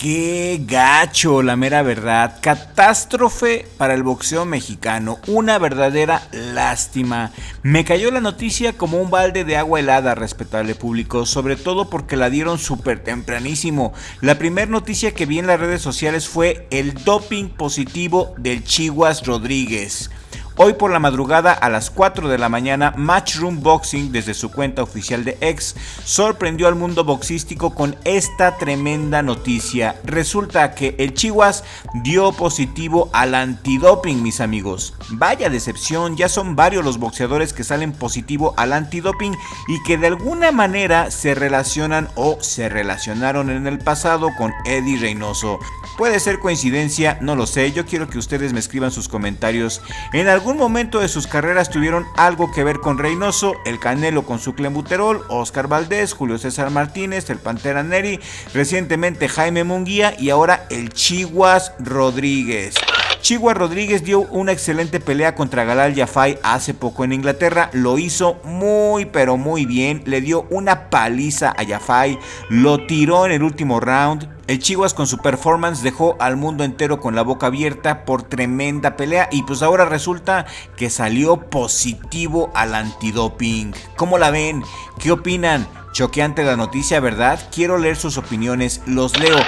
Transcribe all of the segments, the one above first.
Qué gacho, la mera verdad. Catástrofe para el boxeo mexicano. Una verdadera lástima. Me cayó la noticia como un balde de agua helada, respetable público, sobre todo porque la dieron súper tempranísimo. La primera noticia que vi en las redes sociales fue el doping positivo del Chiguas Rodríguez. Hoy por la madrugada a las 4 de la mañana, Matchroom Boxing, desde su cuenta oficial de X, sorprendió al mundo boxístico con esta tremenda noticia. Resulta que el Chiguas dio positivo al antidoping, mis amigos. Vaya decepción, ya son varios los boxeadores que salen positivo al antidoping y que de alguna manera se relacionan o se relacionaron en el pasado con Eddie Reynoso. Puede ser coincidencia, no lo sé, yo quiero que ustedes me escriban sus comentarios. En algún momento de sus carreras tuvieron algo que ver con Reynoso, el Canelo con su clenbuterol, Oscar Valdés, Julio César Martínez, el Pantera Neri, recientemente Jaime Munguía y ahora el Chiguas Rodríguez. Chiguas Rodríguez dio una excelente pelea contra Galal Yafai hace poco en Inglaterra, lo hizo muy pero muy bien, le dio una paliza a Yafai, lo tiró en el último round. El Chiguas con su performance dejó al mundo entero con la boca abierta por tremenda pelea y pues ahora resulta que salió positivo al antidoping. ¿Cómo la ven? ¿Qué opinan? Choqueante la noticia, ¿verdad? Quiero leer sus opiniones, los leo.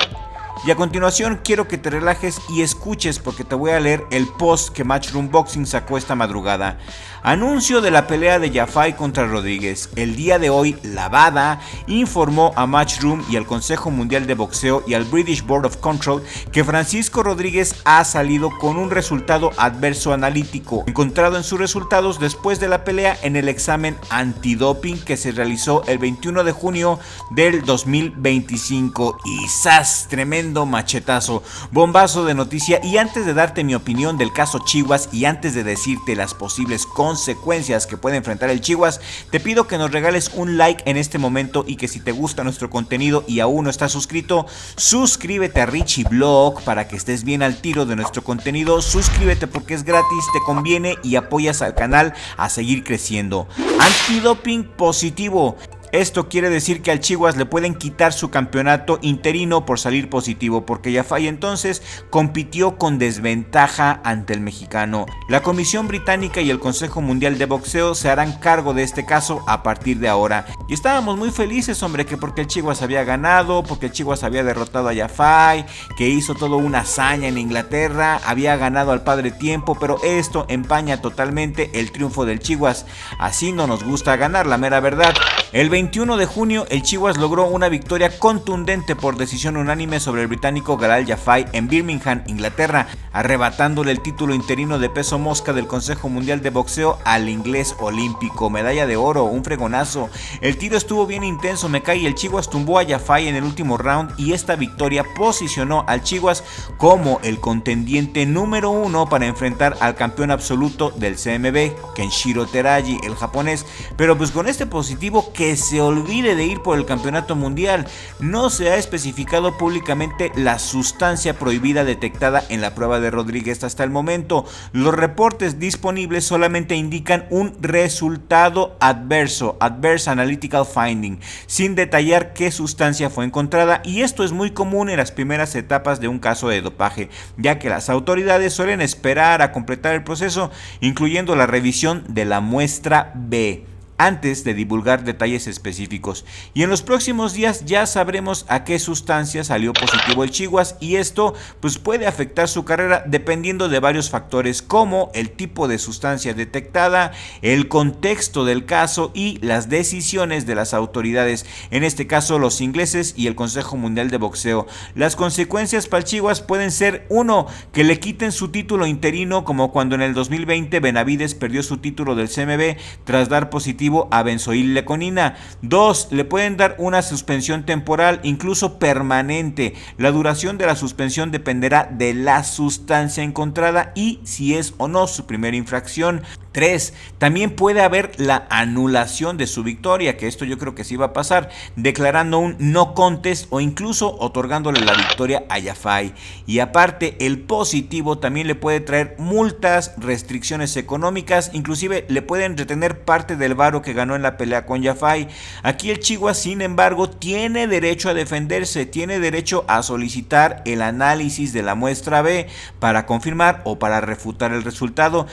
Y a continuación quiero que te relajes y escuches porque te voy a leer el post que Matchroom Boxing sacó esta madrugada. Anuncio de la pelea de Yafai contra Rodríguez. El día de hoy, la WADA informó a Matchroom y al Consejo Mundial de Boxeo y al British Board of Control que Francisco Rodríguez ha salido con un resultado adverso analítico encontrado en sus resultados después de la pelea en el examen antidoping que se realizó el 21 de junio del 2025. Y ¡zas! Tremendo machetazo, bombazo de noticia. Y antes de darte mi opinión del caso Chiguas y antes de decirte las posibles consecuencias que puede enfrentar el Chiguas, te pido que nos regales un like en este momento y que si te gusta nuestro contenido y aún no estás suscrito, suscríbete a Richie Blog para que estés bien al tiro de nuestro contenido. Suscríbete porque es gratis, te conviene y apoyas al canal a seguir creciendo. Antidoping positivo. Esto quiere decir que al Chiguas le pueden quitar su campeonato interino por salir positivo, porque Yafai entonces compitió con desventaja ante el mexicano. La Comisión Británica y el Consejo Mundial de Boxeo se harán cargo de este caso a partir de ahora. Y estábamos muy felices, hombre, que porque el Chiguas había ganado, porque el Chiguas había derrotado a Yafai, que hizo toda una hazaña en Inglaterra, había ganado al padre tiempo, pero esto empaña totalmente el triunfo del Chiguas. Así no nos gusta ganar, la mera verdad. El 21 de junio, el Chiguas logró una victoria contundente por decisión unánime sobre el británico Galal Yafai en Birmingham, Inglaterra, arrebatándole el título interino de peso mosca del Consejo Mundial de Boxeo al inglés olímpico. Medalla de oro, un fregonazo. El tiro estuvo bien intenso, me cae, y el Chiguas tumbó a Yafai en el último round y esta victoria posicionó al Chiguas como el contendiente número 1 para enfrentar al campeón absoluto del CMB, Kenshiro Teraji, el japonés. Pero pues con este positivo que se olvide de ir por el campeonato mundial. No se ha especificado públicamente la sustancia prohibida detectada en la prueba de Rodríguez hasta el momento. Los reportes disponibles solamente indican un resultado adverso, Adverse Analytical Finding, sin detallar qué sustancia fue encontrada, y esto es muy común en las primeras etapas de un caso de dopaje, ya que las autoridades suelen esperar a completar el proceso, incluyendo la revisión de la muestra B, antes de divulgar detalles específicos. Y en los próximos días ya sabremos a qué sustancia salió positivo el Chiguas, y esto pues puede afectar su carrera dependiendo de varios factores como el tipo de sustancia detectada, el contexto del caso y las decisiones de las autoridades, en este caso los ingleses y el Consejo Mundial de Boxeo. Las consecuencias para el Chiguas pueden ser: 1. Que le quiten su título interino, como cuando en el 2020 Benavides perdió su título del CMB tras dar positivo a benzoileconina. 2. Le pueden dar una suspensión temporal, incluso permanente. La duración de la suspensión dependerá de la sustancia encontrada y si es o no su primera infracción. 3. También puede haber la anulación de su victoria, que esto yo creo que sí va a pasar, declarando un no contest o incluso otorgándole la victoria a Yafai. Y aparte, el positivo también le puede traer multas, restricciones económicas, inclusive le pueden retener parte del varo que ganó en la pelea con Yafai. Aquí el Chihuahua, sin embargo, tiene derecho a defenderse, tiene derecho a solicitar el análisis de la muestra B para confirmar o para refutar el resultado.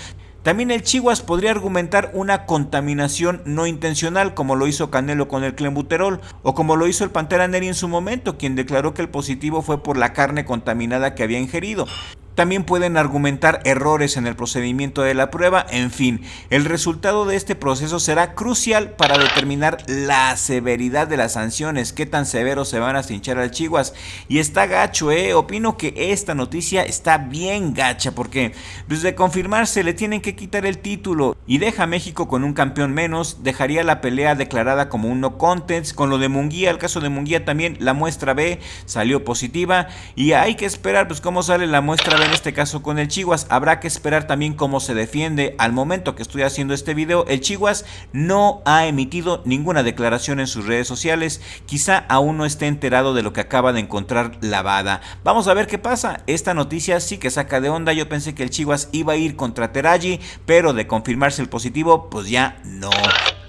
También el Chihuahua podría argumentar una contaminación no intencional, como lo hizo Canelo con el clenbuterol, o como lo hizo el Pantera Neri en su momento, quien declaró que el positivo fue por la carne contaminada que había ingerido. También pueden argumentar errores en el procedimiento de la prueba. En fin, el resultado de este proceso será crucial para determinar la severidad de las sanciones, qué tan severos se van a cinchar al Chihuahua. Y está gacho, opino que esta noticia está bien gacha, porque pues de confirmarse le tienen que quitar el título y deja a México con un campeón menos, dejaría la pelea declarada como un no contest. Con lo de Munguía, el caso de Munguía también, la muestra B salió positiva y hay que esperar pues cómo sale la muestra B en este caso con el Chihuahua. Habrá que esperar también cómo se defiende. Al momento que estoy haciendo este video, el Chihuahua no ha emitido ninguna declaración en sus redes sociales. Quizá aún no esté enterado de lo que acaba de encontrar lavada. Vamos a ver qué pasa. Esta noticia sí que saca de onda. Yo pensé que el Chihuahua iba a ir contra Teraji, pero de confirmarse el positivo, pues ya no.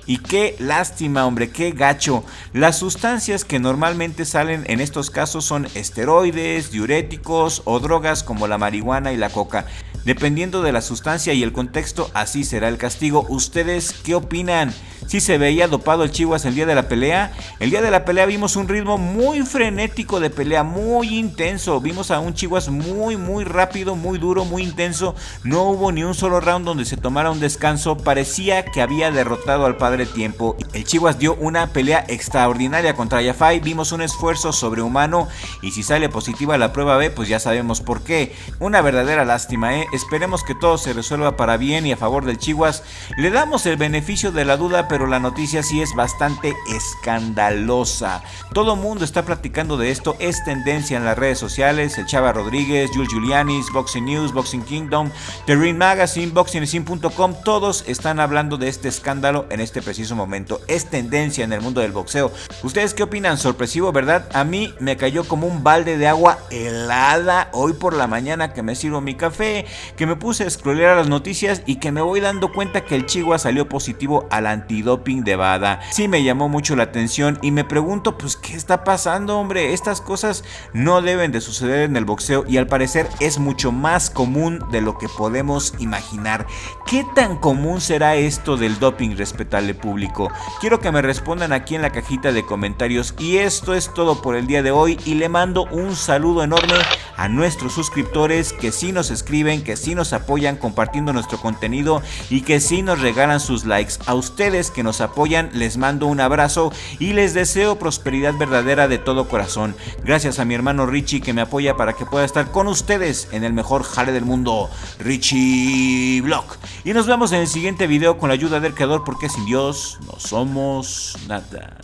Y qué lástima, hombre, qué gacho. Las sustancias que normalmente salen en estos casos son esteroides, diuréticos o drogas como la marihuana y la coca. Dependiendo de la sustancia y el contexto, así será el castigo. ¿Ustedes qué opinan? ¿Sí se veía dopado el Chihuahua el día de la pelea? El día de la pelea vimos un ritmo muy frenético de pelea, muy intenso. Vimos a un Chihuahua muy rápido, muy duro, muy intenso. No hubo ni un solo round donde se tomara un descanso. Parecía que había derrotado al Padre Tiempo. El Chihuahua dio una pelea extraordinaria contra Yafai. Vimos un esfuerzo sobrehumano y si sale positiva la prueba B, pues ya sabemos por qué. Una verdadera lástima, Esperemos que todo se resuelva para bien y a favor del Chihuahua. Le damos el beneficio de la duda, pero la noticia sí es bastante escandalosa. Todo mundo está platicando de esto, es tendencia en las redes sociales. El Chava Rodríguez, Jules Giulianis, Boxing News, Boxing Kingdom, The Ring Magazine, BoxingScene.com, todos están hablando de este escándalo en este preciso momento. Es tendencia en el mundo del boxeo. ¿Ustedes qué opinan? Sorpresivo, ¿verdad? A mí me cayó como un balde de agua helada hoy por la mañana que me sirvo mi café, que me puse a scrollear las noticias y que me voy dando cuenta que el Chihuahua salió positivo al antidoping de WADA. Sí me llamó mucho la atención y me pregunto pues qué está pasando, hombre. Estas cosas no deben de suceder en el boxeo y al parecer es mucho más común de lo que podemos imaginar. ¿Qué tan común será esto del doping, respetable público? Quiero que me respondan aquí en la cajita de comentarios. Y esto es todo por el día de hoy y le mando un saludo enorme a nuestros suscriptores que sí nos escriben, que sí nos apoyan compartiendo nuestro contenido y que sí nos regalan sus likes. A ustedes que nos apoyan les mando un abrazo y les deseo prosperidad verdadera de todo corazón. Gracias a mi hermano Richie que me apoya para que pueda estar con ustedes en el mejor jale del mundo, Richie Vlog. Y nos vemos en el siguiente video con la ayuda del creador, porque sin Dios no somos nada.